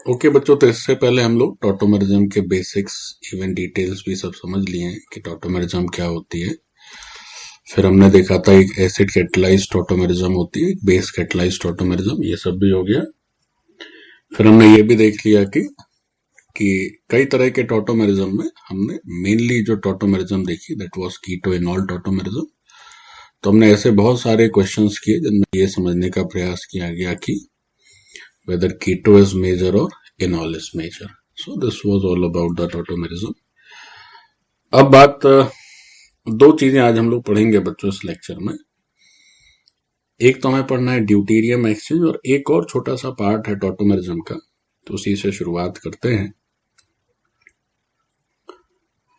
Okay बच्चों, तो इससे पहले हम लोग टॉटोमेरिज्म के बेसिक्स इवन डिटेल्स भी सब समझ लिए हैं कि टॉटोमेरिज्म क्या होती है। फिर हमने देखा था एक एसिड कैटलाइज्ड टॉटोमेरिज्म होती है, एक बेस कैटलाइज्ड टॉटोमेरिज्म, ये सब भी हो गया। फिर हमने ये भी देख लिया कि कई तरह के टॉटोमेरिज्म में हमने मेनली जो टॉटोमेरिज्म देखी that was keto enol tautomerism. तो हमने ऐसे बहुत सारे क्वेश्चंस किए जिनमें ये समझने का प्रयास किया गया कि whether keto is major or enol is major. So this was all about the tautomerism. अब बात दो चीजें आज हम लोग पढ़ेंगे बच्चों इस लेक्चर में। एक तो हमें पढ़ना है ड्यूटेरियम एक्सचेंज और एक और छोटा सा पार्ट है टॉटोमेरिज्म का, तो उसी से शुरुआत करते हैं।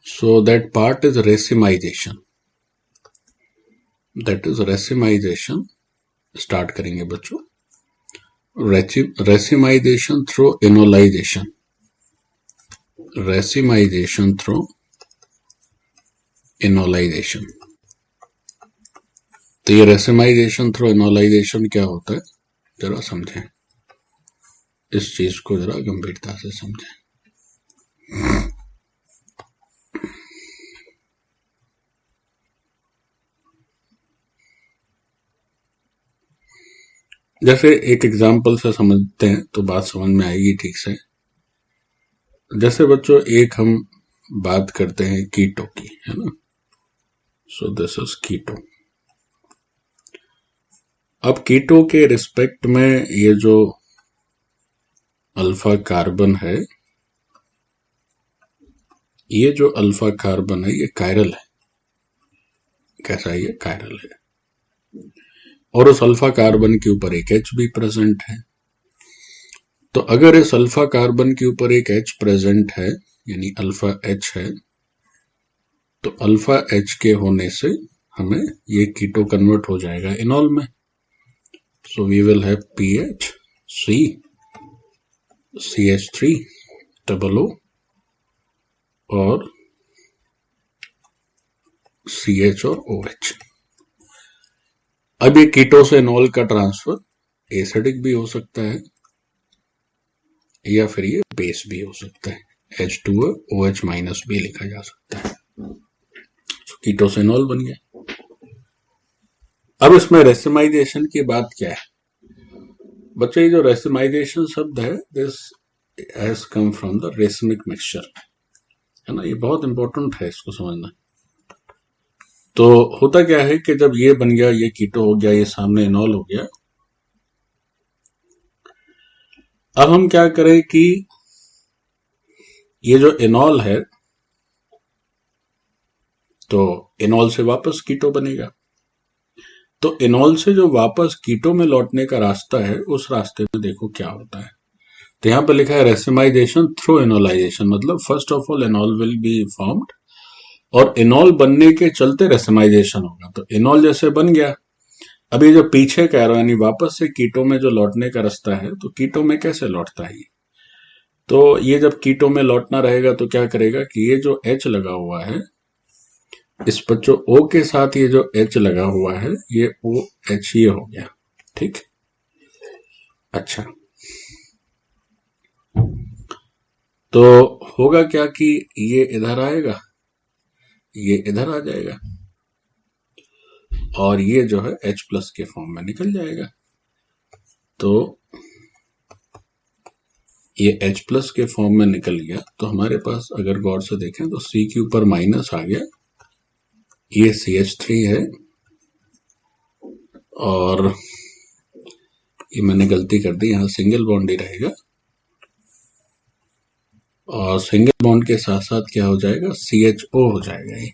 So that part is racemisation. That is racemisation start करेंगे बच्चों। Racemisation through enolisation. Racemisation through enolisation. तो ये रेसिमाइजेशन थ्रू इनोलाइजेशन क्या होता है, जरा समझें, इस चीज को जरा गंभीरता से समझें। जैसे एक एग्जांपल से समझते हैं तो बात समझ में आएगी ठीक से। जैसे बच्चों एक हम बात करते हैं कीटो की, है ना। सो दिस इज कीटो। अब कीटो के रिस्पेक्ट में ये जो अल्फा कार्बन है, ये जो अल्फा कार्बन है ये कायरल है। कैसा है? ये कायरल है। और उस अल्फा कार्बन के ऊपर एक H भी प्रेजेंट है। तो अगर इस अल्फा कार्बन के ऊपर एक H प्रेजेंट है यानी अल्फा H है, तो अल्फा H के होने से हमें ये कीटो कन्वर्ट हो जाएगा इनॉल में। So we will have PHC CH3 double O और CH और OH। अब ये कीटो से इनॉल का ट्रांसफर एसिडिक भी हो सकता है या फिर ये बेस भी हो सकता है। H2O OH माइनस भी लिखा जा सकता है। कीटो से इनॉल बन गया। अब इसमें रेसिमाइजेशन की बात क्या है बच्चे? जो रेसिमाइजेशन शब्द है this has come from the racemic mixture, है ना। ये बहुत इंपॉर्टेंट है इसको समझना। तो होता क्या है कि जब ये बन गया, ये कीटो हो गया, ये सामने इनॉल हो गया, अब हम क्या करें कि ये जो इनॉल है तो इनॉल से वापस कीटो बनेगा। तो इनॉल से जो वापस कीटो में लौटने का रास्ता है, उस रास्ते में देखो क्या होता है। तो यहां पर लिखा है रेसिमाइजेशन थ्रू इनोलाइजेशन, मतलब first of all इनॉल will be formed और इनॉल बनने के चलते रेसिमाइजेशन होगा। तो इनॉल जैसे बन गया, अभी जो पीछे कह रहा है यानी वापस से कीटो में जो लौटने का रास्ता है, तो कीटो में कैसे लौटता है? तो ये जब कीटो में लौटना रहेगा तो क्या करेगा कि ये जो H लगा हुआ है, इस बच्चों O के साथ ये जो H लगा हुआ है, ये OH ये हो गया, ठीक। अच्छा, तो होगा क्या कि ये इधर आएगा, ये इधर आ जाएगा और ये जो है H प्लस के फॉर्म में निकल जाएगा। तो ये H प्लस के फॉर्म में निकल गया, तो हमारे पास अगर गौर से देखें तो C के ऊपर माइनस आ गया, ये CH3 है और ये मैंने गलती कर दी, यहां सिंगल बॉन्ड ही रहेगा और सिंगल बॉन्ड के साथ साथ क्या हो जाएगा, CHO हो जाएगा ये।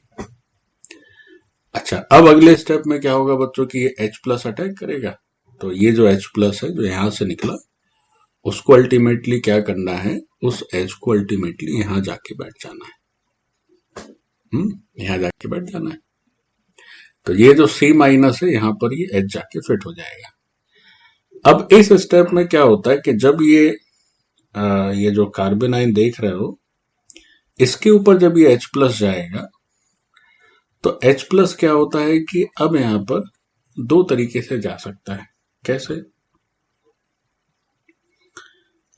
अच्छा, अब अगले स्टेप में क्या होगा बच्चों की ये H प्लस अटैक करेगा। तो ये जो H प्लस है जो यहां से निकला, उसको अल्टीमेटली क्या करना है, उस H को अल्टीमेटली यहां जाके बैठ जाना है। यहां जाके बैठ जाना है। तो ये जो C माइनस है यहां पर ये H जाके फिट हो जाएगा। अब इस स्टेप में क्या होता है कि जब ये जो कार्बन आयन देख रहे हो, इसके ऊपर जब ये H प्लस जाएगा तो H प्लस क्या होता है कि अब यहां पर दो तरीके से जा सकता है। कैसे?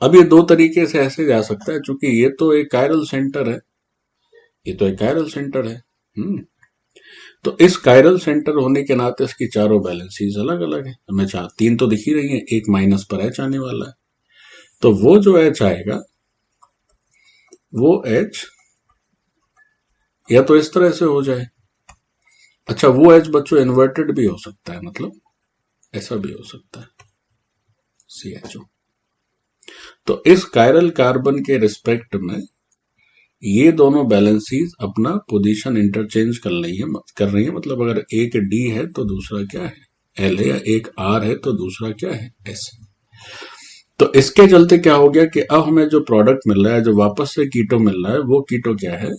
अब ये दो तरीके से ऐसे जा सकता है, चूंकि ये तो एक कायरल सेंटर है, ये तो एक कायरल सेंटर है। तो इस कायरल सेंटर होने के नाते इसकी चारों बैलेंसीज अलग अलग है। हमें तीन तो दिख ही रही है, एक माइनस पर एच आने वाला है, तो वो जो एच आएगा वो एच या तो इस तरह से हो जाए, अच्छा वो एच बच्चों इन्वर्टेड भी हो सकता है, मतलब ऐसा भी हो सकता है CHO। तो इस कायरल कार्बन के रिस्पेक्ट में ये दोनों बैलेंसीज अपना पोजीशन इंटरचेंज कर रही है, मतलब अगर एक डी है तो दूसरा क्या है एल है, या एक आर है तो दूसरा क्या है एस। तो इसके चलते क्या हो गया कि अब हमें जो प्रोडक्ट मिल रहा है, जो वापस से कीटो मिल रहा है, वो कीटो क्या है,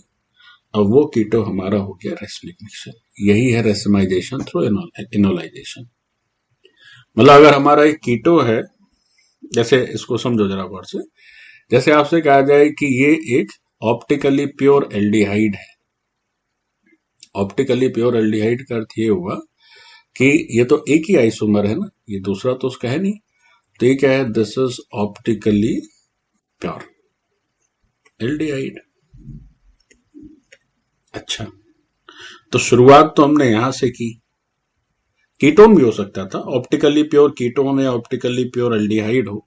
अब वो कीटो हमारा हो गया रेसिमिक मिक्सचर। यही है रेसिमाइजेशन थ्रू इनोलाइजेशन। मतलब अगर हमारा एक कीटो है, जैसे इसको समझो जरा गौर से, जैसे आपसे कहा जाए कि ये एक ऑप्टिकली प्योर एल्डिहाइड है। ऑप्टिकली प्योर एल्डिहाइड का अर्थ ये हुआ कि ये तो एक ही आइसोमर है ना, ये दूसरा तो उसका है नहीं, तो ये क्या है, this is optically pure aldehyde. अच्छा, तो शुरुआत तो हमने यहां से की, कीटोन भी हो सकता था, ऑप्टिकली प्योर कीटोन या ऑप्टिकली प्योर एल्डिहाइड हो।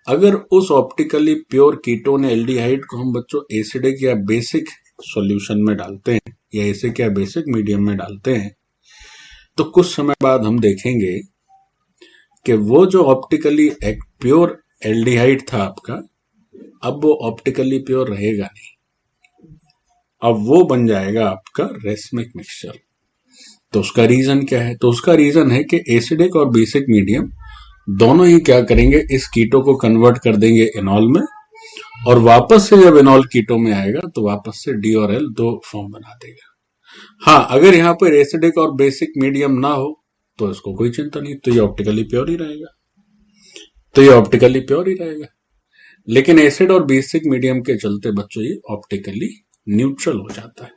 अगर उस ऑप्टिकली प्योर कीटोन एल्डिहाइड को हम बच्चों एसिडिक या बेसिक सॉल्यूशन में डालते हैं, या एसिडिक या बेसिक मीडियम में डालते हैं, तो कुछ समय बाद हम देखेंगे कि वो जो ऑप्टिकली प्योर एल्डिहाइड था आपका, अब वो ऑप्टिकली प्योर रहेगा नहीं, अब वो बन जाएगा आपका रेसमिक मिक्सचर। तो उसका रीजन क्या है, तो उसका रीजन है कि एसिडिक और बेसिक मीडियम दोनों ही क्या करेंगे, इस कीटो को कन्वर्ट कर देंगे इनॉल में, और वापस से जब इनॉल कीटो में आएगा तो वापस से डी और एल दो फॉर्म बना देगा। हाँ, अगर यहां पर एसिडिक और बेसिक मीडियम ना हो तो इसको कोई चिंता नहीं, तो ये ऑप्टिकली प्योर ही रहेगा, तो ये ऑप्टिकली प्योर ही रहेगा। लेकिन एसिड और बेसिक मीडियम के चलते बच्चों ये ऑप्टिकली न्यूट्रल हो जाता है।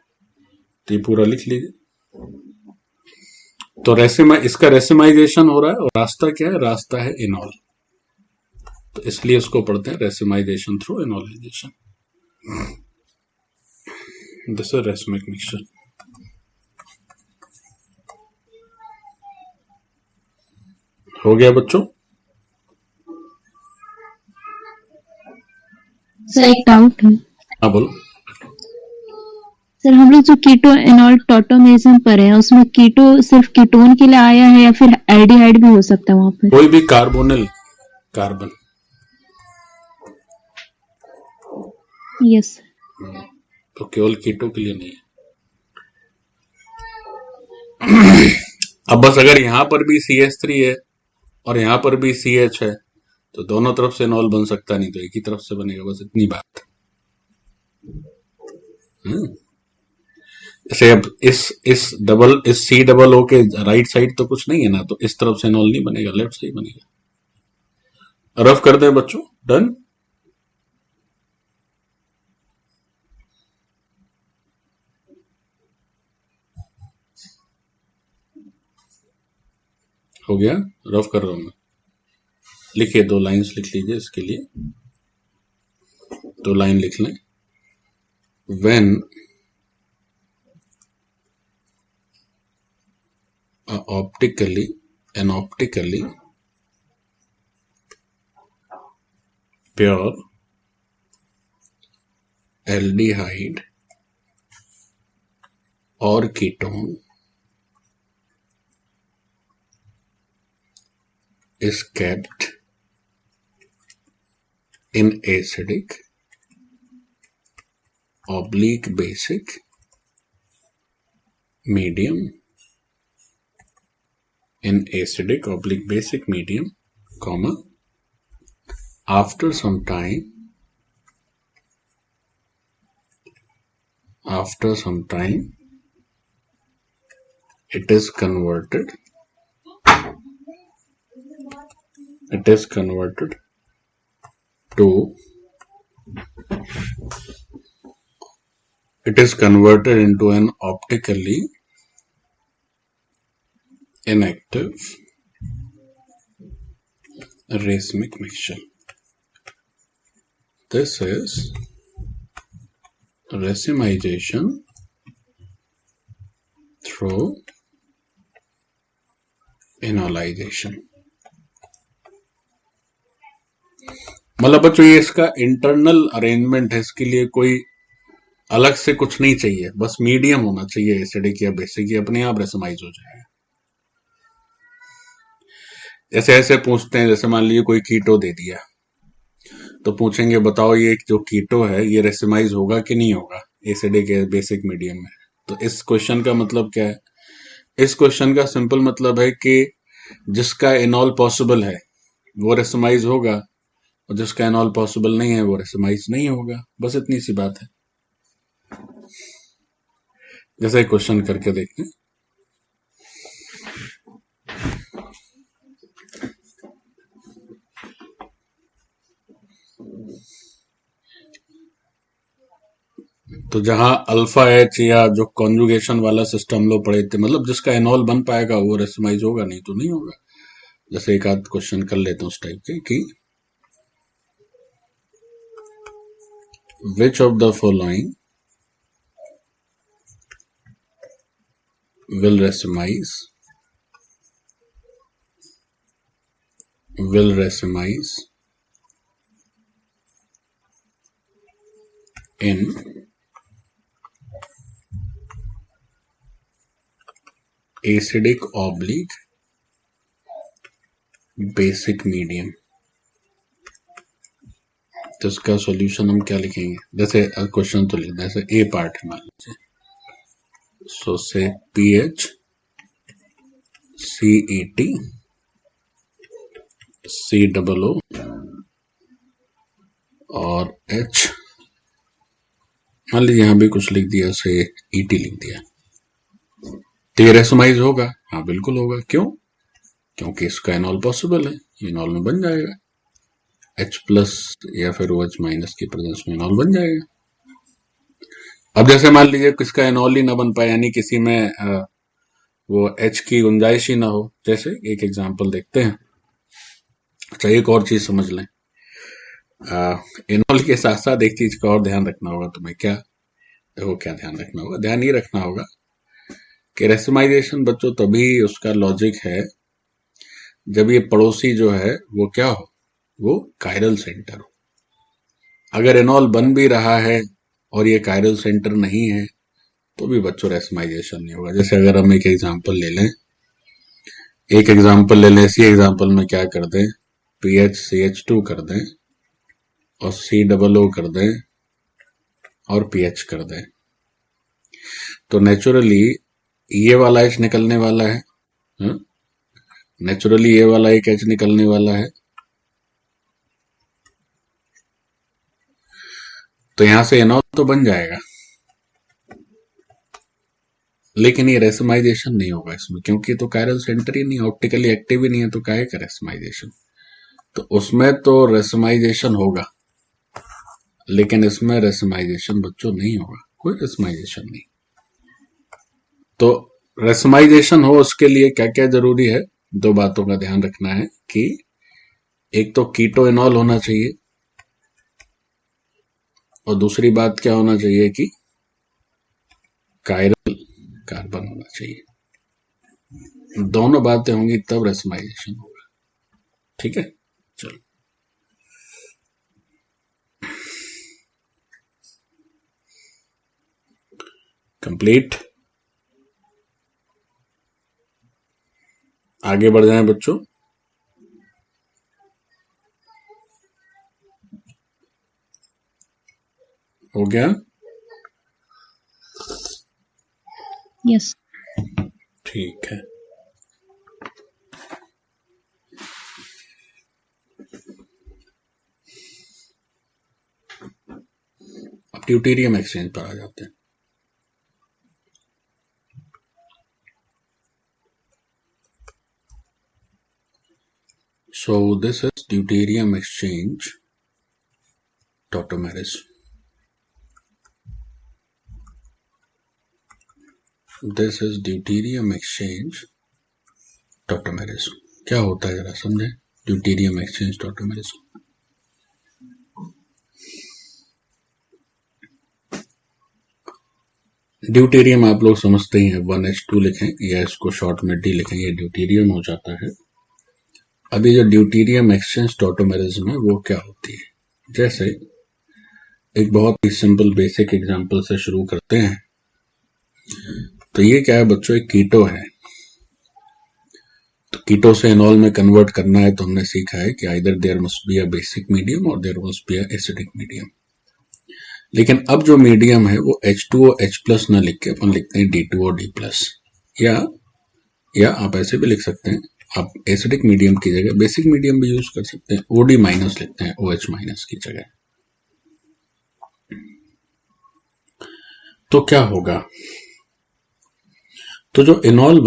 तो ये पूरा लिख लीजिए। तो इसका रेसिमाइजेशन हो रहा है, और रास्ता क्या है, रास्ता है इनॉल, तो इसलिए इसको पढ़ते हैं racemization through enolization. This is racemic mixture. हो गया बच्चों? सर एक डाउट है। हाँ बोलो। सर हम लोग जो कीटो एनॉल टॉटोमेरिज्म पर है, उसमें कीटो सिर्फ कीटोन के लिए आया है या फिर एल्डिहाइड भी हो सकता है वहां पर? कोई भी कार्बोनिल कार्बन। यस। तो केवल कीटो के लिए नहीं है। अब बस अगर यहां पर भी CH3 है और यहां पर भी CH है तो दोनों तरफ से इनॉल बन सकता नहीं, तो एक ही तरफ से बनेगा, बस इतनी बात। जैसे अब इस C डबल O के राइट साइड तो कुछ नहीं है ना, तो इस तरफ से इनॉल नहीं बनेगा, लेफ्ट से ही बनेगा। रफ कर दें बच्चों, डन। हो गया, रफ कर रहा हूं मैं। लिखिए, 2 लाइंस लिख लीजिए इसके लिए, 2 लाइन लिख लें। When optically pure aldehyde or ketone is kept in acidic oblique basic medium, in acidic oblique basic medium, comma, after some time it is converted into an optically inactive racemic mixture. This is racemization through enolization. मतलब बच्चों ये इसका internal arrangement है, इसके लिए कोई अलग से कुछ नहीं चाहिए, बस मीडियम होना चाहिए एसिडिक या बेसिक, ये अपने आप रेसमाइज हो जाएगा। ऐसे ऐसे पूछते हैं, जैसे मान लीजिए कोई कीटो दे दिया तो पूछेंगे बताओ ये जो कीटो है ये रेसिमाइज होगा कि नहीं होगा एसिडिक या बेसिक मीडियम में। तो इस क्वेश्चन का मतलब क्या है? इस क्वेश्चन का सिंपल मतलब है कि जिसका एनॉल पॉसिबल है वो रेसिमाइज होगा और जिसका एनॉल पॉसिबल नहीं है वो रेसिमाइज नहीं होगा, बस इतनी सी बात है। जैसे क्वेश्चन करके देखते हैं। तो जहां अल्फा एच या जो कॉन्जुगेशन वाला सिस्टम लोग पढ़े थे, मतलब जिसका एनॉल बन पाएगा वो रेसिमाइज होगा, नहीं तो नहीं होगा। जैसे एक आध क्वेश्चन कर लेते हैं उस टाइप के कि which of the following will racemize in acidic oblique basic medium। तो इसका सॉल्यूशन हम क्या लिखेंगे? जैसे क्वेश्चन तो लिखना है, जैसे ए पार्ट है मान लीजिए, सो से pH CET COO और H मान लीजिए यहां भी कुछ लिख दिया, से ET लिख दिया, तो ये रेसोमाइज होगा? हाँ बिल्कुल होगा। क्यों? क्योंकि इसका एनॉल पॉसिबल है, एनॉल में बन जाएगा, H प्लस या फिर OH माइनस की प्रेजेंस में एनॉल बन जाएगा। अब जैसे मान लीजिए किसका एनॉल ही ना बन पाए, यानी किसी में वो H की गुंजाइश ही ना हो, जैसे एक एग्जांपल देखते हैं। अच्छा एक और चीज समझ लें, एनॉल के साथ साथ एक चीज का और ध्यान रखना होगा तुम्हें। क्या देखो, क्या ध्यान रखना होगा? ध्यान ये रखना होगा कि रेसिमाइजेशन बच्चों तभी उसका लॉजिक है जब ये पड़ोसी जो है वो क्या हो, वो कायरल सेंटर हो। अगर एनॉल बन भी रहा है और ये कायरल सेंटर नहीं है तो भी बच्चों रेसिमाइजेशन नहीं होगा। जैसे अगर हम एक एग्जांपल ले लें, इसी एग्जांपल में क्या कर दें, PH CH2 कर दें और COO कर दें और PH कर दें, तो नेचुरली ये वाला H निकलने वाला है, नेचुरली ये वाला एक H निकलने वाला है, तो यहां से एनॉल तो बन जाएगा, लेकिन ये रेसिमाइजेशन नहीं होगा इसमें, क्योंकि तो कायरल सेंटर ही नहीं, ऑप्टिकली एक्टिव ही नहीं है, तो काहे का रेसिमाइजेशन? तो उसमें तो रेसिमाइजेशन होगा, लेकिन इसमें रेसिमाइजेशन बच्चों नहीं होगा, कोई रेसिमाइजेशन नहीं। तो रेसिमाइजेशन हो उसके लिए क्या क्या जरूरी है? दो बातों का ध्यान रखना है कि एक तो कीटो एनॉल होना चाहिए और दूसरी बात क्या होना चाहिए कि कायरल कार्बन होना चाहिए। दोनों बातें होंगी तब रेसिमाइजेशन होगा। ठीक है, चलो कंप्लीट। आगे बढ़ जाएं बच्चों। हो गया? यस। ठीक है, अब ड्यूटेरियम एक्सचेंज पर आ जाते हैं। So this is deuterium exchange tautomeres. This is deuterium exchange tautomeres. क्या होता है जरा समझे ड्यूटेरियम एक्सचेंज tautomeres? ड्यूटेरियम आप लोग समझते ही हैं, 1H2 लिखें या इसको शॉर्ट में D लिखें, ये ड्यूटेरियम हो जाता है। अभी जो ड्यूटेरियम एक्सचेंज टॉटोमेरिज्म है वो क्या होती है, जैसे एक बहुत ही सिंपल बेसिक एग्जांपल से शुरू करते हैं। तो ये क्या है बच्चों, एक कीटो है। तो कीटो से एनॉल में कन्वर्ट करना है तो हमने सीखा है कि either there must be a basic medium और there must be a acidic medium. लेकिन अब जो मीडियम है वो H2O H+ ना लिख के अपन लिखते हैं D2O D+, या आप ऐसे भी लिख सकते हैं, आप एसिडिक मीडियम की जगह बेसिक मीडियम भी यूज कर सकते हैं, OD- लिखते हैं OH- की जगह। तो क्या होगा, तो जो इनॉल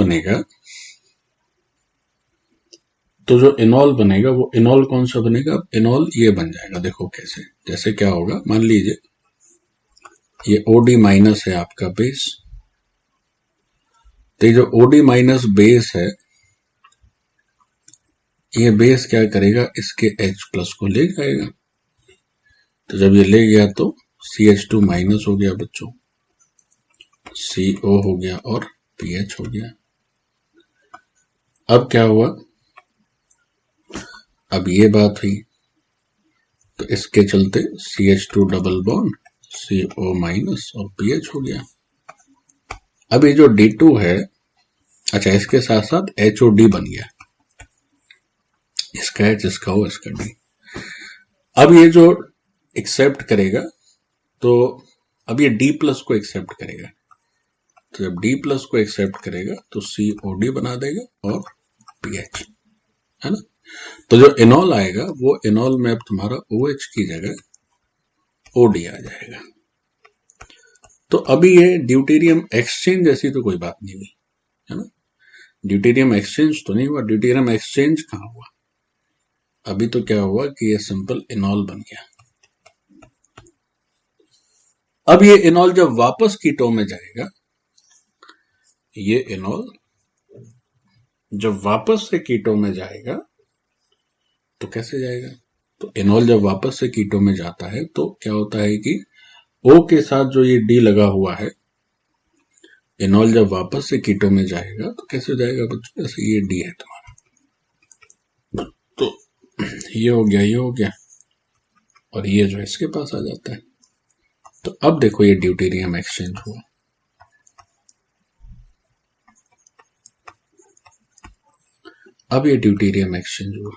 बनेगा वो इनॉल कौन सा बनेगा, इनॉल ये बन जाएगा, देखो कैसे, जैसे क्या होगा, मान लीजिए ये OD- है आपका बेस। तो ये जो OD- बेस है, ये बेस क्या करेगा, इसके H+ को ले जाएगा। तो जब ये ले गया तो CH2- हो गया बच्चों, CO हो गया और PH हो गया। अब क्या हुआ, अब ये बात हुई, तो इसके चलते CH2 डबल बॉन्ड CO- और PH हो गया। अब ये जो D2 है, अच्छा इसके साथ साथ HOD बन गया, इसका H, इसका O, इसका D। अब ये जो एक्सेप्ट करेगा, तो अब ये D+ को एक्सेप्ट करेगा। तो जब D+ को एक्सेप्ट करेगा तो COD बना देगा और PH, है ना। तो जो इनॉल आएगा वो इनॉल में अब तुम्हारा OH की जगह OD आ जाएगा। तो अभी ये ड्यूटेरियम एक्सचेंज जैसी तो कोई बात नहीं हुई, है ना। ड्यूटेरियम एक्सचेंज तो नहीं हुआ, ड्यूटेरियम एक्सचेंज कहां हुआ, अभी तो क्या हुआ कि ये सिंपल इनॉल बन गया। अब ये इनॉल जब वापस कीटो में जाएगा, ये इनॉल जब वापस से कीटो में जाएगा तो कैसे जाएगा, तो इनॉल जब वापस से कीटो में जाता है तो क्या होता है कि O के साथ जो ये D लगा हुआ है, इनॉल जब वापस से कीटो में जाएगा तो कैसे जाएगा बच्चों, जैसे ये D है तुम्हारा, तो ये हो गया, ये हो गया, और ये जो इसके पास आ जाता है। तो अब देखो ये ड्यूटेरियम एक्सचेंज हुआ। अब ये ड्यूटेरियम एक्सचेंज हुआ,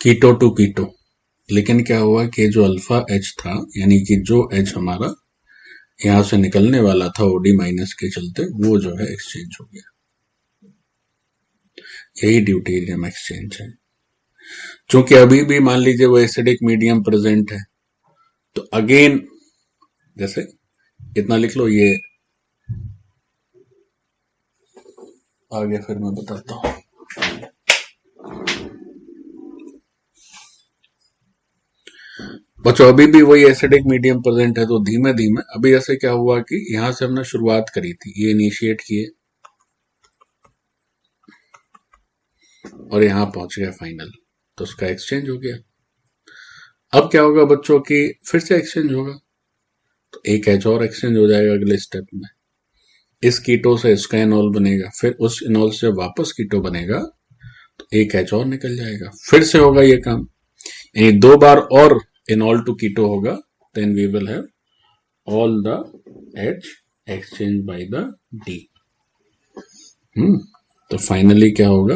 कीटो टू कीटो। लेकिन क्या हुआ कि जो अल्फा H था, यानी कि जो H हमारा यहां से निकलने वाला था OD- के चलते, वो जो है एक्सचेंज हो गया। यही ड्यूटेरियम एक्सचेंज है। क्योंकि अभी भी मान लीजिए वो एसिडिक मीडियम प्रेजेंट है, तो अगेन जैसे इतना लिख लो, ये आगे फिर मैं बताता हूं। बच्चों अभी भी वही एसिडिक मीडियम प्रेजेंट है, तो धीमे धीमे अभी ऐसे क्या हुआ कि यहां से हमने शुरुआत करी थी, ये इनिशिएट किए और यहां पहुंच गया फाइनल, तो उसका एक्सचेंज हो गया। अब क्या होगा बच्चों की, फिर से एक्सचेंज होगा, तो एक H और एक्सचेंज हो जाएगा अगले स्टेप में। इस कीटो से इसका इनॉल बनेगा, फिर उस इनॉल से वापस कीटो बनेगा तो एक H और निकल जाएगा, फिर से होगा ये काम, यानी 2 बार और इनॉल टू कीटो होगा, then we will have all the H exchange by the D। तो फाइनली क्या होगा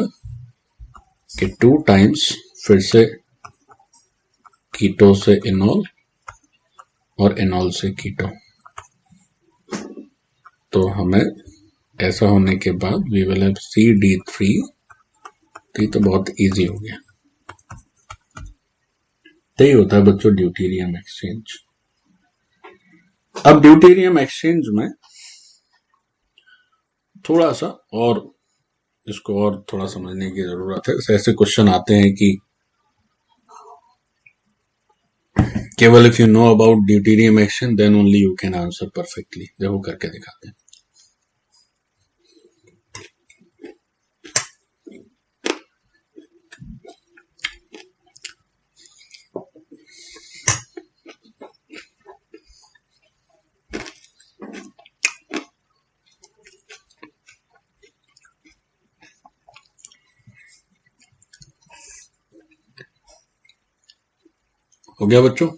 कि 2 टाइम्स फिर से कीटो से इनॉल और इनॉल से कीटो। तो हमें ऐसा होने के बाद वी विल हैव CD3। तो ये तो बहुत इजी हो गया। यही होता है बच्चों ड्यूटेरियम एक्सचेंज। अब ड्यूटेरियम एक्सचेंज में थोड़ा सा और इसको और थोड़ा समझने की जरूरत है। ऐसे क्वेश्चन आते हैं कि केवल if you know about deuterium exchange then only you can answer perfectly. देखो करके दिखाते हैं। हो गया बच्चों?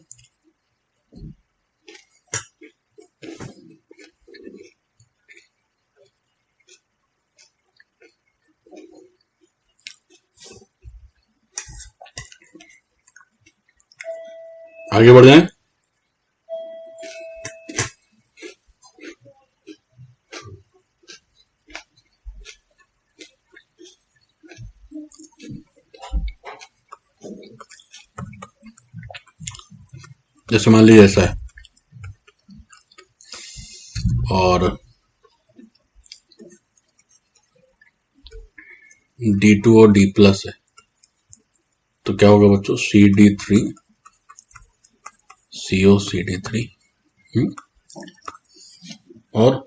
आगे बढ़ जाएं। जैसे मान लीजिए ऐसा है और D2 और D प्लस है, तो क्या होगा बच्चों? CD3 COCD3 और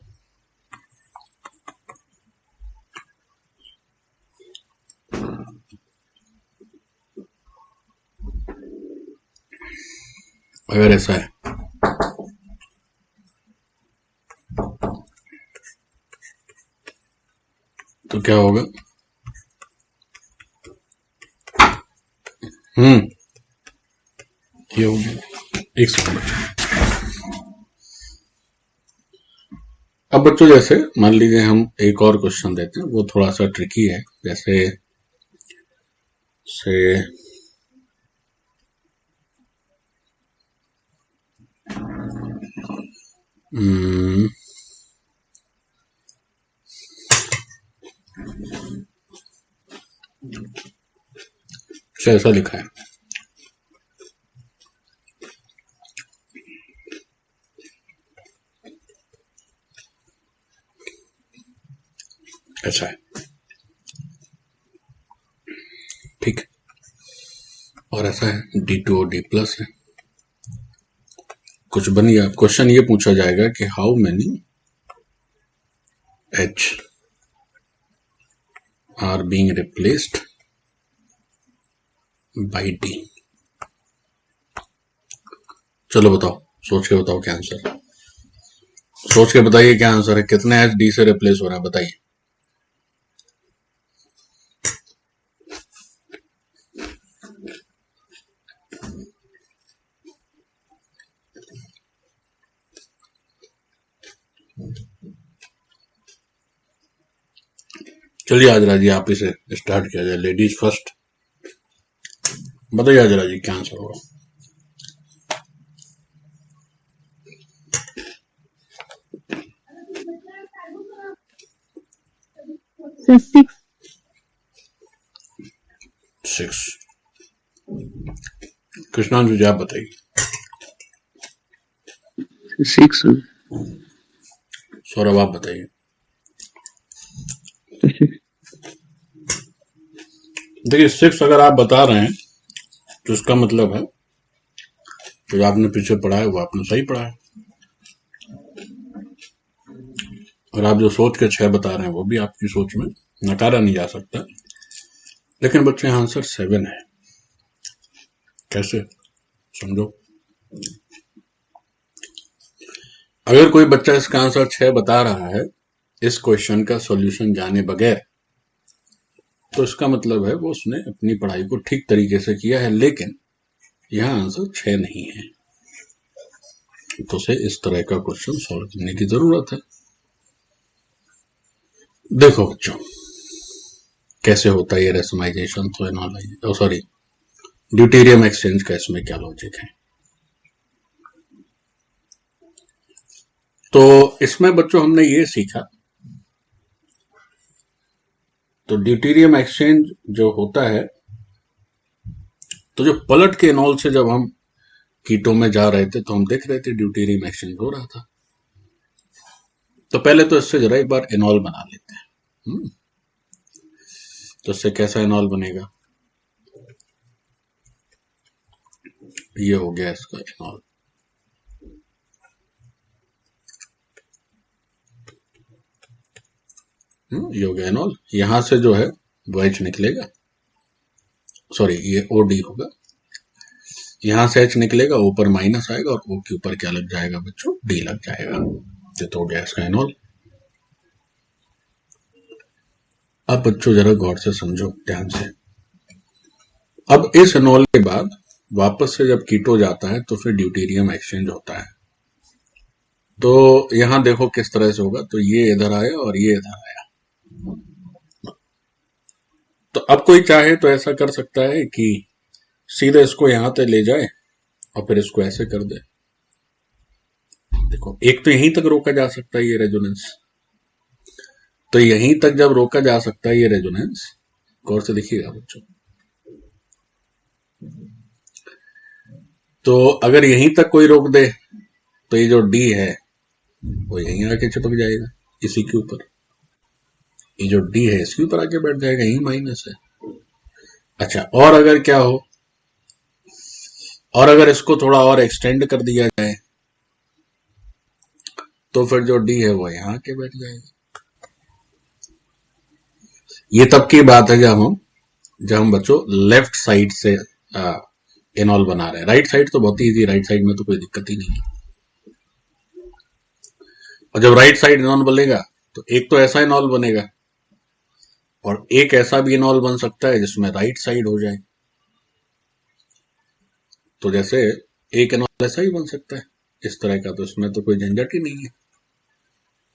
अगर ऐसा है तो क्या होगा? ये हो गया। एक सेकंड। अब बच्चों जैसे मान लीजिए हम एक और क्वेश्चन देते हैं, वो थोड़ा सा ट्रिकी है। जैसे से ऐसा लिखा है, ऐसा है, ठीक। और ऐसा है D2 और D प्लस है। कुछ बन गया। क्वेश्चन ये पूछा जाएगा कि how many H are being replaced by D। चलो बताओ, सोच के बताओ क्या आंसर। सोच के बताइए क्या आंसर है। कितने H D से रिप्लेस हो रहा है बताइए। चलिए आजरा जी आप इसे स्टार्ट किया जाए। Ladies first. बताइए आजरा जी क्या आंसर होगा। सिक्स। कृष्णांशु जी आप बताइए। 6। सौरभ आप बताइए। देखिए 6 अगर आप बता रहे हैं तो इसका मतलब है जो आपने पीछे पढ़ा है वो आपने सही पढ़ा है, और आप जो सोच के 6 बता रहे हैं वो भी आपकी सोच में नकारा नहीं जा सकता। लेकिन बच्चे आंसर 7 है। कैसे समझो। अगर कोई बच्चा इसका आंसर 6 बता रहा है इस क्वेश्चन का सॉल्यूशन जाने बगैर, तो इसका मतलब है वो उसने अपनी पढ़ाई को ठीक तरीके से किया है, लेकिन यहां आंसर 6 नहीं है। तो उसे इस तरह का क्वेश्चन सॉल्व करने की जरूरत है। देखो बच्चों कैसे होता है ये रेशमाइजेशन। तो सॉरी ड्यूटेरियम एक्सचेंज का इसमें क्या लॉजिक है। तो इसमें बच्चों हमने ये सीखा, तो ड्यूटेरियम एक्सचेंज जो होता है, तो जो पलट के एनॉल से जब हम कीटो में जा रहे थे तो हम देख रहे थे ड्यूटेरियम एक्सचेंज हो रहा था। तो पहले तो इससे जरा एक बार एनॉल बना लेते हैं। तो इससे कैसा एनॉल बनेगा? ये हो गया इसका एनॉल। ये हो गया एनॉल। यहां से जो है वो H निकलेगा, सॉरी ये OD होगा। यहां से H निकलेगा, ऊपर माइनस आएगा और O के ऊपर क्या लग जाएगा बच्चों? D लग जाएगा। ये तो हो गया इसका एनॉल। अब बच्चों जरा गौर से समझो ध्यान से। अब इस एनॉल के बाद वापस से जब कीटो जाता है तो फिर ड्यूटेरियम एक्सचेंज होता है। तो यहां देखो किस तरह से होगा, तो ये इधर आया और ये इधर आया। तो अब कोई चाहे तो ऐसा कर सकता है कि सीधे इसको यहां तक ले जाए और फिर इसको ऐसे कर दे। देखो एक तो यहीं तक रोका जा सकता है ये रेजोनेंस, तो यहीं तक जब रोका जा सकता है ये रेजोनेंस, गौर से देखिएगा बच्चों, तो अगर यहीं तक कोई रोक दे तो ये जो डी है वो यहीं आके चिपक जाएगा इसी के ऊपर। ये जो डी है इसके ऊपर आके बैठ जाएगा, यही माइनस है। अच्छा, और अगर क्या हो, और अगर इसको थोड़ा और एक्सटेंड कर दिया जाए तो फिर जो डी है वो यहां आके बैठ जाएगा। ये तब की बात है जब हम बच्चों लेफ्ट साइड से एनॉल बना रहे हैं। राइट साइड तो बहुत इजी, राइट साइड में तो कोई दिक्कत ही नहीं है। और जब राइट साइड एनॉल बनेगा तो एक तो ऐसा एनॉल बनेगा और एक ऐसा भी एनॉल बन सकता है जिसमें राइट साइड हो जाए। तो जैसे एक एनॉल ऐसा ही बन सकता है इस तरह का, तो इसमें तो कोई झंझट ही नहीं है।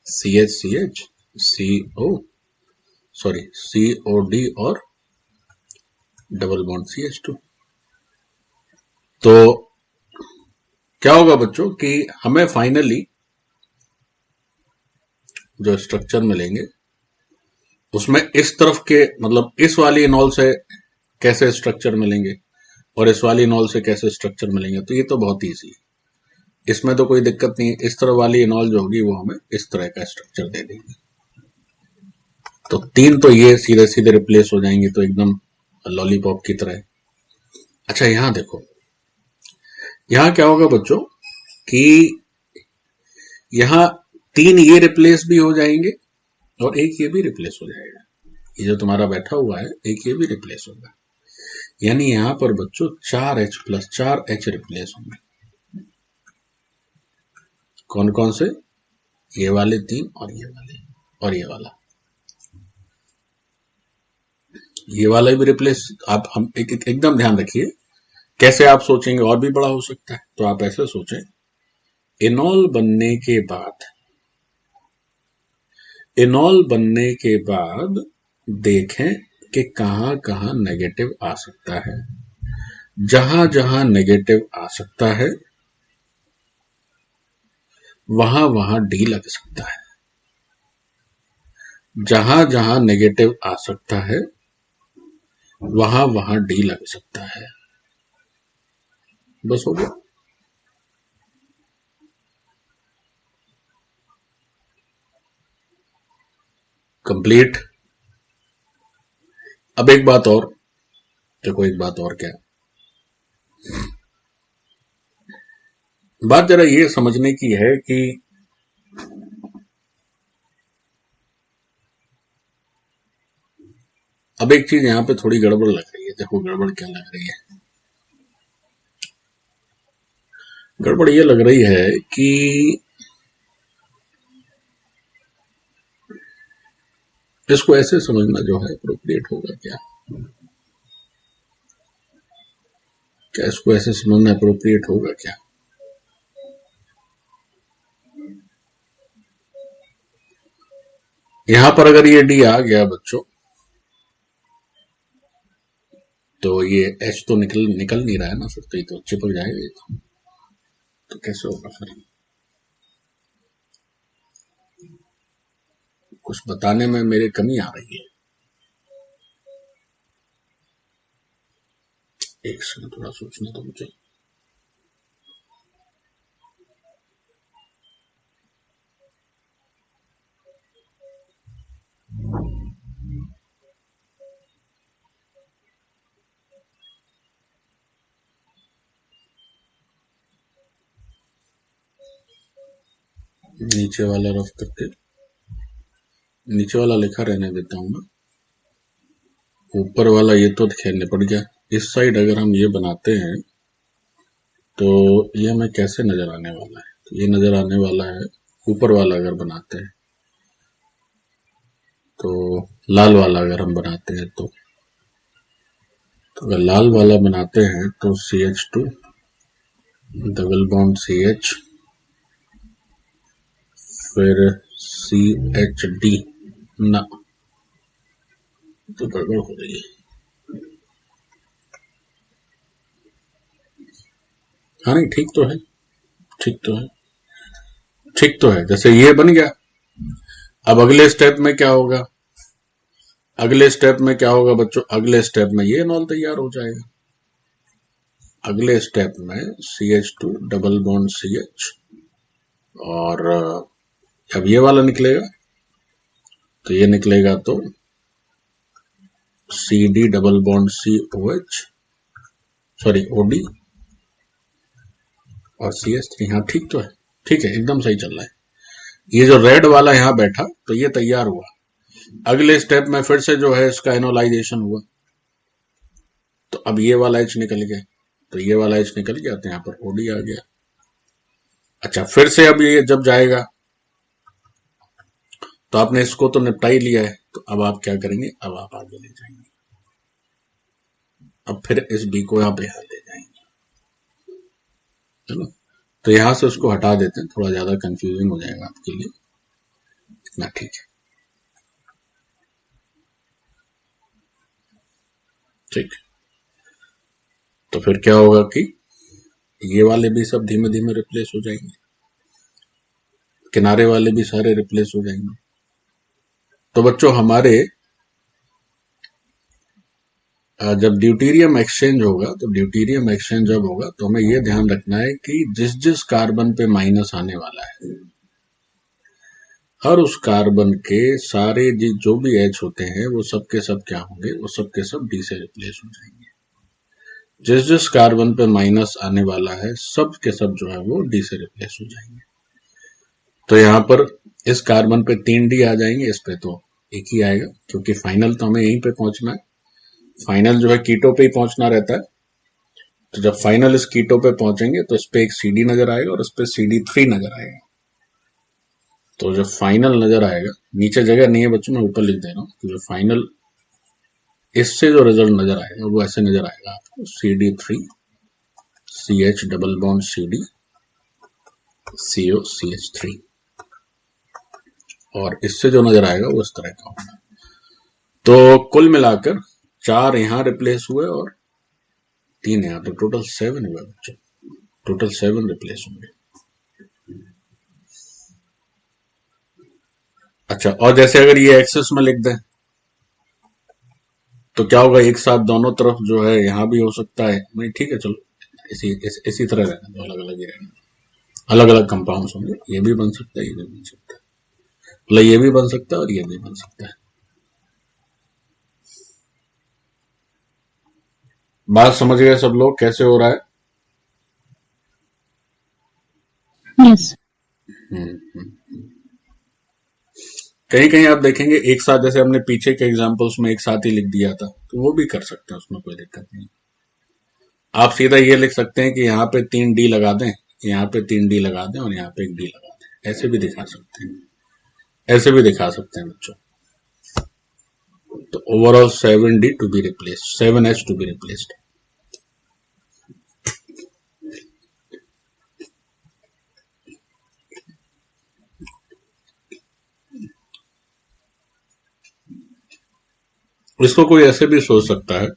CH CO सॉरी COD और डबल बॉन्ड CH2। तो क्या होगा बच्चों कि हमें फाइनली जो स्ट्रक्चर मिलेंगे उसमें इस तरफ के, मतलब इस वाली इनॉल से कैसे स्ट्रक्चर मिलेंगे और इस वाली इनॉल से कैसे स्ट्रक्चर मिलेंगे, तो ये तो बहुत ईजी है, इसमें तो कोई दिक्कत नहीं है। इस तरह वाली इनॉल जो होगी वो हमें इस तरह का स्ट्रक्चर दे देगी। तो तीन तो ये सीधे सीधे रिप्लेस हो जाएंगे, तो एकदम लॉलीपॉप की तरह। अच्छा, यहां देखो, यहां क्या होगा बच्चों कि यहां तीन ये रिप्लेस भी हो जाएंगे और एक ये भी रिप्लेस हो जाएगा। ये जो तुम्हारा बैठा हुआ है एक ये भी रिप्लेस होगा, यानी यहां पर बच्चों 4H प्लस 4H रिप्लेस होंगे। कौन कौन से? ये वाले तीन और ये वाले और ये वाला, ये वाला भी रिप्लेस। आप हम एकदम ध्यान रखिए कैसे आप सोचेंगे, और भी बड़ा हो सकता है। तो आप ऐसे सोचें, इनॉल बनने के बाद देखें कि कहां कहां नेगेटिव आ सकता है। जहां जहां नेगेटिव आ सकता है वहां वहां डी लग सकता है। जहां जहां नेगेटिव आ सकता है वहां वहां डी लग सकता है। बस हो गया। कंप्लीट। अब एक बात और देखो, एक बात और क्या बात जरा ये समझने की है कि अब एक चीज यहां पे थोड़ी गड़बड़ लग रही है। देखो गड़बड़ क्या लग रही है, गड़बड़ ये लग रही है कि इसको ऐसे समझना जो है अप्रोप्रिएट होगा। क्या इसको ऐसे समझना अप्रोप्रिएट होगा क्या? यहां पर अगर ये डी आ गया बच्चों तो ये H तो निकल नहीं रहा है ना, फिर तो ये तो चिपक जाएगा ये तो कैसे होगा फिर? कुछ बताने में मेरे कमी आ रही है। एक सेकंड, थोड़ा सोचने दो मुझे। नीचे वाला रफ करके, नीचे वाला लिखा रहने देता हूं ना, ऊपर वाला ये तो खैर निपट गया। इस साइड अगर हम ये बनाते हैं तो ये हमें कैसे नजर आने वाला है? तो ये नजर आने वाला है, ऊपर वाला अगर बनाते हैं तो लाल वाला अगर हम बनाते हैं तो अगर लाल वाला बनाते हैं तो CH2 डबल बॉन्ड CH, फिर CHD, ना तो गड़बड़ हो रही है। हाँ नहीं, ठीक तो है, ठीक तो है, ठीक तो है। जैसे ये बन गया, अब अगले स्टेप में क्या होगा, अगले स्टेप में क्या होगा बच्चों, अगले स्टेप में ये एनॉल तैयार हो जाएगा। अगले स्टेप में CH2 डबल बॉन्ड CH, और अब ये वाला निकलेगा, तो ये निकलेगा तो CD double bond COH, sorry OD, और CH3। हाँ ठीक तो है, ठीक है, एकदम सही चल रहा है। ये जो रेड वाला यहां बैठा तो ये तैयार हुआ, अगले स्टेप में फिर से जो है इसका एनोलाइजेशन हुआ, तो अब ये वाला H निकल गया, तो ये वाला H निकल गया, तो यहां पर OD आ गया। अच्छा, फिर से अब ये जब जाएगा तो आपने इसको तो निपटा ही लिया है, तो अब आप क्या करेंगे, अब आप आगे ले जाएंगे, अब फिर इस B को यहां पे ले जाएंगे, चलो। तो यहां से उसको हटा देते हैं, थोड़ा ज्यादा कंफ्यूजिंग हो जाएगा आपके लिए, इतना ठीक है, ठीक। तो फिर क्या होगा कि ये वाले भी सब धीमे धीमे रिप्लेस हो जाएंगे, किनारे वाले भी सारे रिप्लेस हो जाएंगे। तो बच्चों हमारे जब ड्यूटेरियम एक्सचेंज होगा, तो ड्यूटेरियम एक्सचेंज जब होगा तो हमें यह ध्यान रखना है कि जिस जिस कार्बन पे माइनस आने वाला है, हर उस कार्बन के सारे जो भी H होते हैं वो सब के सब क्या होंगे, वो सब के सब D से रिप्लेस हो जाएंगे। जिस जिस कार्बन पे माइनस आने वाला है सब के सब जो है वो D से रिप्लेस हो जाएंगे। तो यहां पर इस कार्बन पे 3 D आ जाएंगे, इस पे तो एक ही आएगा, क्योंकि फाइनल तो हमें यहीं पे पहुंचना है, फाइनल जो है कीटो पे ही पहुंचना रहता है। तो जब फाइनल इस कीटो पे पहुंचेंगे तो इस पे एक CD नजर आएगा और इस पे CD3 नजर आएगा। तो जब फाइनल नजर आएगा, नीचे जगह नहीं है बच्चों, मैं ऊपर लिख दे रहा हूं, तो जो फाइनल इससे जो रिजल्ट नजर आएगा वो ऐसे नजर आएगा आपको, CD3 CH double bond CD CO CH3, और इससे जो नजर आएगा वो इस तरह का होगा। तो कुल मिलाकर 4 यहां रिप्लेस हुए और 3 यहां, तो टोटल 7 हुए बच्चों, टोटल 7 रिप्लेस होंगे। अच्छा, और जैसे अगर ये एक्सेस में लिख दें तो क्या होगा, एक साथ दोनों तरफ जो है यहां भी हो सकता है, नहीं ठीक है, चलो इसी तरह रहना, तो अलग अलग ही रहना, अलग अलग कंपाउंड्स होंगे, ये भी बन सकता है, ये भी बन सकता है, मतलब ये भी बन सकता है और ये भी बन सकता है। बात समझ गए सब लोग कैसे हो रहा है? यस। कहीं कहीं आप देखेंगे एक साथ, जैसे हमने पीछे के एग्जांपल्स में एक साथ ही लिख दिया था, तो वो भी कर सकते हैं, उसमें कोई दिक्कत नहीं। आप सीधा ये लिख सकते हैं कि यहाँ पे 3 D लगा दें, यहाँ पे 3 D लगा दें और यहाँ पे एक D लगा दें, ऐसे भी दिखा सकते हैं, ऐसे भी दिखा सकते हैं बच्चों। तो overall 7D to be replaced, 7H to be replaced. इसको कोई ऐसे भी सोच सकता है,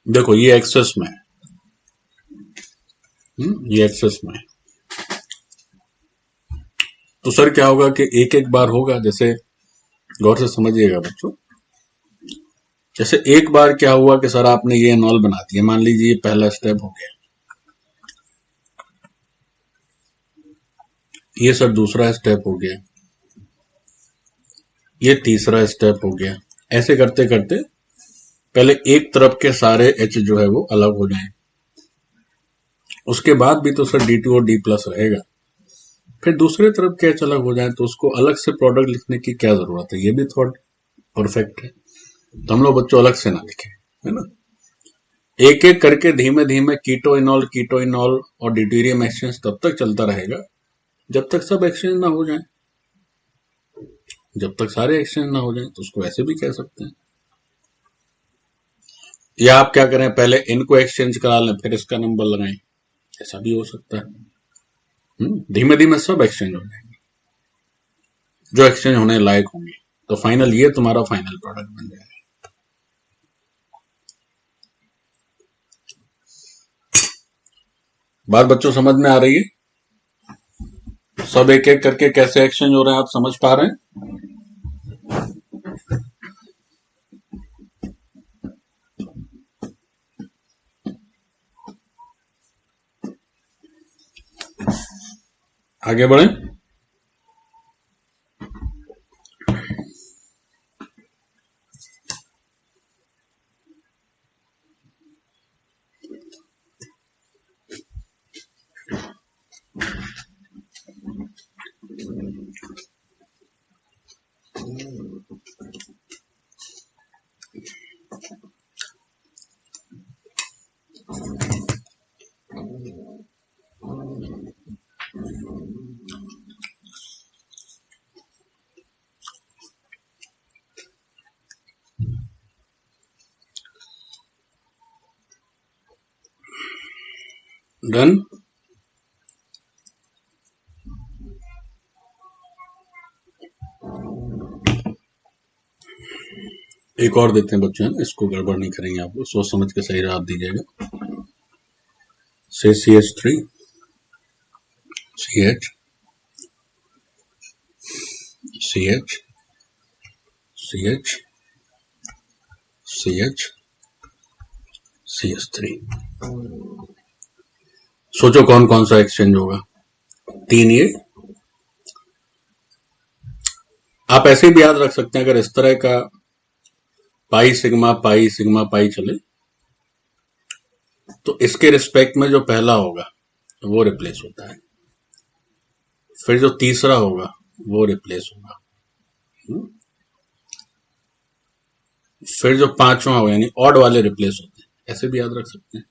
देखो ये एक्सेस में है, ये एक्सेस में है, तो सर क्या होगा कि एक एक बार होगा, जैसे गौर से समझिएगा बच्चों, जैसे एक बार क्या हुआ कि सर आपने ये एनॉल बना दिया, मान लीजिए ये पहला स्टेप हो गया, ये सर दूसरा स्टेप हो गया, ये तीसरा स्टेप हो गया, ऐसे करते करते पहले एक तरफ के सारे H जो है वो अलग हो जाएं, उसके बाद भी तो सर D2 और D प्लस रहेगा, फिर दूसरे तरफ के H अलग हो जाए तो उसको अलग से प्रोडक्ट लिखने की क्या जरूरत है, ये भी थोड़ा परफेक्ट है, तो हम लोग बच्चों अलग से ना लिखें, है ना। एक एक करके धीमे धीमे कीटो इनॉल और ड्यूटेरियम एक्सचेंज तब तक चलता रहेगा जब तक सब एक्सचेंज ना हो जाए। जब तक सारे एक्सचेंज ना हो जाए तो उसको ऐसे भी कह सकते हैं। या आप क्या करें, पहले इनको एक्सचेंज करा लें फिर इसका नंबर लगाएं, ऐसा भी हो सकता है। धीमे धीमे सब एक्सचेंज हो जाएंगे जो एक्सचेंज होने लायक होंगे, तो फाइनल ये तुम्हारा फाइनल प्रोडक्ट बन जाएगा। बात बच्चों समझ में आ रही है? सब एक एक करके कैसे एक्सचेंज हो रहे हैं आप समझ पा रहे हैं? आगे बढ़े। डन। एक और देते हैं बच्चों, इसको गड़बड़ नहीं करेंगे, आपको सोच समझ के सही जवाब दीजिएगा। से CH3 CH CH CH CH CH3। सोचो कौन कौन सा एक्सचेंज होगा। 3 ये। आप ऐसे भी याद रख सकते हैं, अगर इस तरह का पाई सिग्मा पाई चले तो इसके रिस्पेक्ट में जो पहला होगा वो रिप्लेस होता है, फिर जो तीसरा होगा वो रिप्लेस होगा, फिर जो पांचवा होगा, यानी ऑड वाले रिप्लेस होते हैं, ऐसे भी याद रख सकते हैं।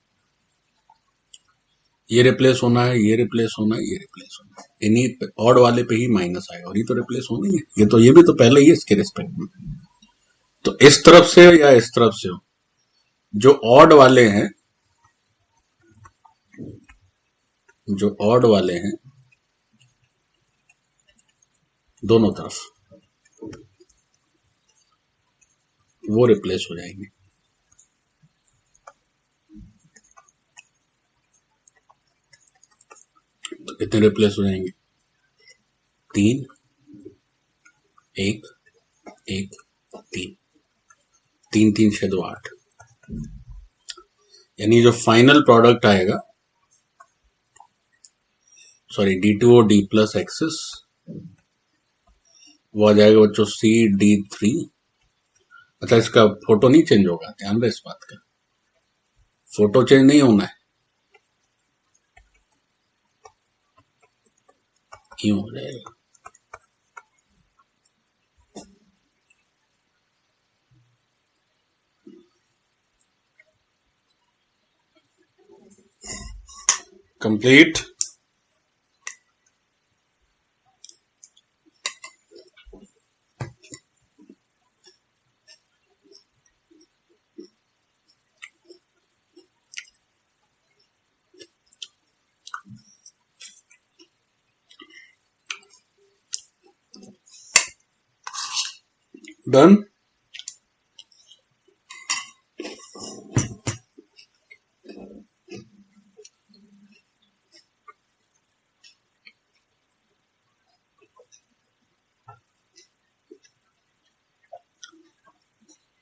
ये रिप्लेस होना है, ये रिप्लेस होना है, ये रिप्लेस होना है, इन्हीं ऑड वाले पे ही माइनस आएगा, और ये तो रिप्लेस होना ही है। ये भी तो पहले ही है इसके रिस्पेक्ट में। तो इस तरफ से हो या इस तरफ से हो, जो ऑड वाले हैं दोनों तरफ, वो रिप्लेस हो जाएंगे। तो कितने रिप्लेस हो जाएंगे? 3 1 1 3 3 3 6 2 8। यानी जो फाइनल प्रोडक्ट आएगा, sorry D2O D plus excess, वो आ जाएगा बच्चों CD3। अच्छा, इसका फोटो नहीं चेंज होगा, ध्यान रहे इस बात का, फोटो चेंज नहीं होना है, यूं हो जाएगा। कंप्लीट। डन।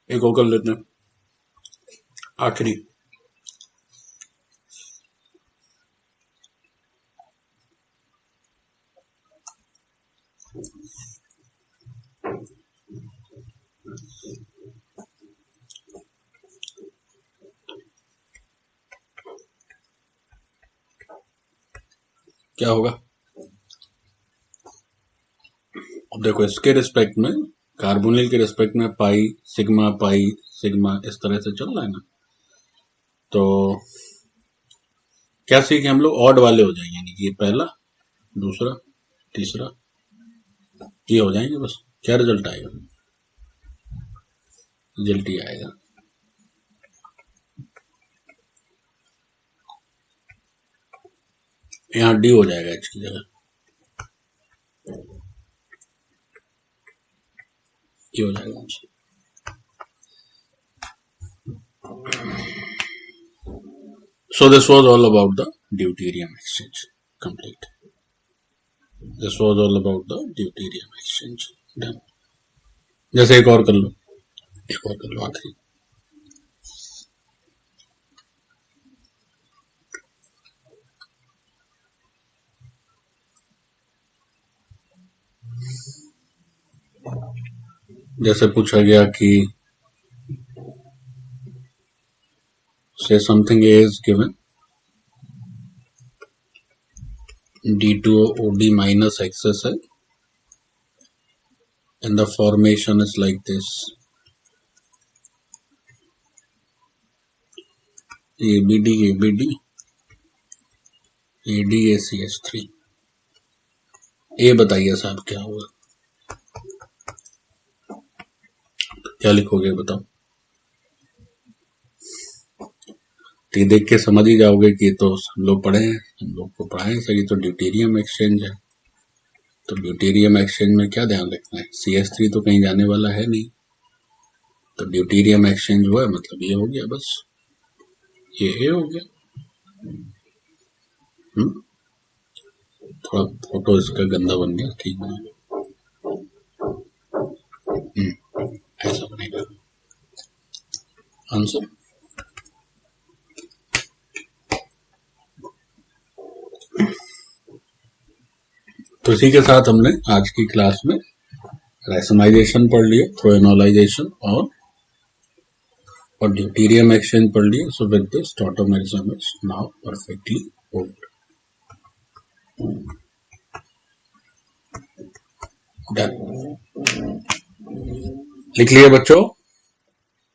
एक और कर लेते हैं, आखिरी। क्या होगा? अब देखो, इसके रिस्पेक्ट में, कार्बोनिल के रिस्पेक्ट में पाई सिग्मा इस तरह से चल रहा है ना, तो क्या सीखे हम लोग, ऑड वाले हो जाएंगे, यानी कि ये पहला, दूसरा, तीसरा, ये हो जाएंगे बस। क्या रिजल्ट आएगा? रिजल्ट ही आएगा। यहाँ डी हो जाएगा एच की जगह, ये हो जाएगा answer. So this was all about the deuterium exchange. Complete. This was all about the deuterium exchange. Done. जैसे एक और कर लो, एक और कर लो आखिरी। जैसे पूछा गया कि say something A is given D2OD minus XSL and the formation is like this. ABD ADACH3। A बताइए साहब क्या होगा, क्या लिखोगे बताओ? तो देख के समझ ही जाओगे कि तो हम लोग पढ़े हैं, हम लोग को पढ़ाए सही। तो ड्यूटेरियम एक्सचेंज है, तो ड्यूटेरियम एक्सचेंज में क्या ध्यान रखना है? CH3 तो कहीं जाने वाला है नहीं, तो ड्यूटेरियम एक्सचेंज हुआ मतलब ये हो गया, बस ये हो गया। थोड़ा फोटो इसका गंदा बन गया, ठीक बना, ऐसा बनेगा आंसर। तो इसी के साथ हमने आज की क्लास में रैशनलाइजेशन पढ़ लिया, थ्रोएनोलाइजेशन और ड्यूटेरियम एक्सचेंज पढ़ लिया। So with this tautomerism is now perfectly old. Done. लिख लिए बच्चों?